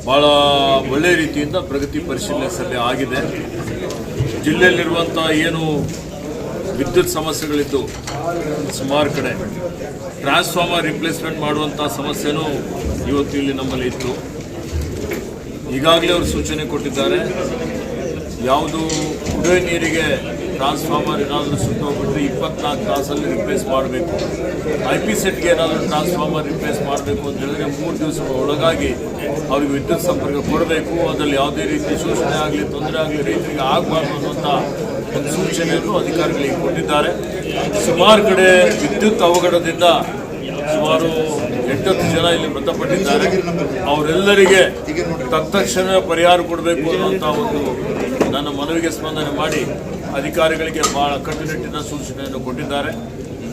ಬಹಳ ಒಳ್ಳೆಯ ರೀತಿಯಿಂದ ಪ್ರಗತಿ ಪರಿಶೀಲನೆ ಸಭೆ ಆಗಿದೆ. ಜಿಲ್ಲೆಯಲ್ಲಿರುವಂಥ ಏನು ವಿದ್ಯುತ್ ಸಮಸ್ಯೆಗಳಿದ್ದು ಸುಮಾರು ಕಡೆ ಟ್ರಾನ್ಸ್ಫಾರ್ಮರ್ ರಿಪ್ಲೇಸ್ಮೆಂಟ್ ಮಾಡುವಂಥ ಸಮಸ್ಯೆನೂ ಇವತ್ತು ಇಲ್ಲಿ ನಮ್ಮಲ್ಲಿ ಇತ್ತು. ಈಗಾಗಲೇ ಅವರು ಸೂಚನೆ ಕೊಟ್ಟಿದ್ದಾರೆ. ಯಾವುದು ಕುಡಿಯೋ ನೀರಿಗೆ ಟ್ರಾನ್ಸ್ಫಾರ್ಮರ್ ಏನಾದರೂ ಸುಟ್ಟೋಗ್ಬಿಟ್ರೆ 24 ತಾಸಲ್ಲಿ ರಿಪ್ಲೇಸ್ ಮಾಡಬೇಕು. IP-ಸೆಟ್ಗೆ ಏನಾದರೂ ಟ್ರಾನ್ಸ್ಫಾರ್ಮರ್ ರಿಪ್ಲೇಸ್ ಮಾಡಬೇಕು ಅಂತ ಹೇಳಿದ್ರೆ 3 ದಿವಸಗಳ ಒಳಗಾಗಿ ಅವ್ರಿಗೆ ವಿದ್ಯುತ್ ಸಂಪರ್ಕ ಕೊಡಬೇಕು. ಅದರಲ್ಲಿ ಯಾವುದೇ ರೀತಿ ಶೋಷಣೆ ಆಗಲಿ ತೊಂದರೆ ಆಗಲಿ ರೈತರಿಗೆ ಆಗಬಾರ್ದು ಅನ್ನುವಂಥ ಒಂದು ಸೂಚನೆಯನ್ನು ಅಧಿಕಾರಿಗಳಿಗೆ ಕೊಟ್ಟಿದ್ದಾರೆ. ಸುಮಾರು ಕಡೆ ವಿದ್ಯುತ್ ಅವಘಡದಿಂದ ಸುಮಾರು 8 ಜನ ಇಲ್ಲಿ ಮೃತಪಟ್ಟಿದ್ದಾರೆ. ಅವರೆಲ್ಲರಿಗೆ ತತ್ಕ್ಷಣ ಪರಿಹಾರ ಕೊಡಬೇಕು ಅನ್ನುವಂಥ ಒಂದು ನನ್ನ ಮನವಿಗೆ ಸ್ಪಂದನೆ ಮಾಡಿ ಅಧಿಕಾರಿಗಳಿಗೆ ಭಾಳ ಕಟ್ಟುನಿಟ್ಟಿನ ಸೂಚನೆಯನ್ನು ಕೊಟ್ಟಿದ್ದಾರೆ.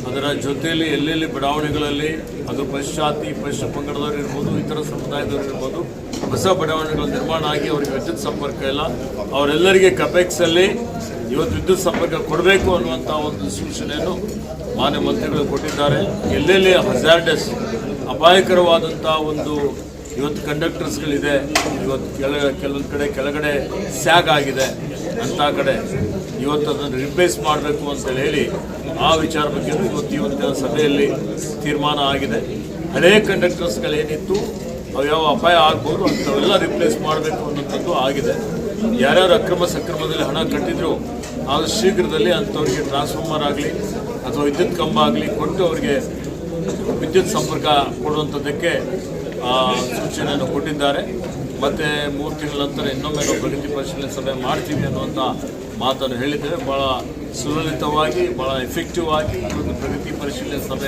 ಅದರ ಜೊತೆಯಲ್ಲಿ ಎಲ್ಲೆಲ್ಲಿ ಬಡಾವಣೆಗಳಲ್ಲಿ ಅದು ಪಶ್ಚಾತಿ ಪಶ್ಚಿಮ ಪಂಗಡದವರು ಇರ್ಬೋದು, ಇತರ ಸಮುದಾಯದವರು ಇರ್ಬೋದು, ಹೊಸ ಬಡಾವಣೆಗಳ ನಿರ್ಮಾಣ ಆಗಿ ಅವರಿಗೆ ವಿದ್ಯುತ್ ಸಂಪರ್ಕ ಇಲ್ಲ. ಅವರೆಲ್ಲರಿಗೆ ಕಪೆಕ್ಸಲ್ಲಿ ಇವತ್ತು ವಿದ್ಯುತ್ ಸಂಪರ್ಕ ಕೊಡಬೇಕು ಅನ್ನುವಂಥ ಒಂದು ಸೂಚನೆಯನ್ನು ಮಾನ್ಯ ಮಂತ್ರಿಗಳು ಕೊಟ್ಟಿದ್ದಾರೆ. ಎಲ್ಲೆಲ್ಲಿ ಹಜಾರ್ಡಸ್ ಅಪಾಯಕರವಾದಂಥ ಒಂದು ಇವತ್ತು ಕಂಡಕ್ಟರ್ಸ್ಗಳಿದೆ, ಇವತ್ತು ಕೆಲವೊಂದು ಕಡೆ ಕೆಳಗಡೆ ಸ್ಯಾಗ್ ಆಗಿದೆ, ಅಂಥ ಕಡೆ ಇವತ್ತು ಅದನ್ನು ರಿಪ್ಲೇಸ್ ಮಾಡಬೇಕು ಅಂತೇಳಿ ಹೇಳಿ ಆ ವಿಚಾರ ಬಗ್ಗೆ ಇವತ್ತಿನ ಸಭೆಯಲ್ಲಿ ತೀರ್ಮಾನ ಆಗಿದೆ. ಹಳೇ ಕಂಡಕ್ಟರ್ಸ್ಗಳೇನಿತ್ತು ಅವು ಯಾವ ಅಪಾಯ ಆಗ್ಬೋದು ಅಂಥವೆಲ್ಲ ರಿಪ್ಲೇಸ್ ಮಾಡಬೇಕು ಅನ್ನೋಂಥದ್ದು ಆಗಿದೆ. ಯಾರ್ಯಾರು ಅಕ್ರಮ ಸಕ್ರಮದಲ್ಲಿ ಹಣ ಕಟ್ಟಿದ್ರು ಆದಷ್ಟು ಶೀಘ್ರದಲ್ಲಿ ಅಂಥವ್ರಿಗೆ ಟ್ರಾನ್ಸ್ಫಾರ್ಮರ್ ಆಗಲಿ ಅಥವಾ ವಿದ್ಯುತ್ ಕಂಬ ಆಗಲಿ ಕೊಟ್ಟು ಅವರಿಗೆ ವಿದ್ಯುತ್ ಸಂಪರ್ಕ ಕೊಡುವಂಥದ್ದಕ್ಕೆ ಸೂಚನೆಯನ್ನು ಕೊಟ್ಟಿದ್ದಾರೆ. ಮತ್ತು 3 ತಿಂಗಳ ನಂತರ ಇನ್ನೊಮ್ಮೆ ನಾವು ಪ್ರಗತಿ ಪರಿಶೀಲನೆ ಸಭೆ ಮಾಡ್ತೀವಿ ಅನ್ನುವಂಥ ಮಾತನ್ನು ಹೇಳಿದ್ದೇವೆ. ಭಾಳ ಸುಲಲಿತವಾಗಿ ಭಾಳ ಎಫೆಕ್ಟಿವ್ ಆಗಿ ಒಂದು ಪ್ರಗತಿ ಪರಿಶೀಲನೆ ಸಭೆ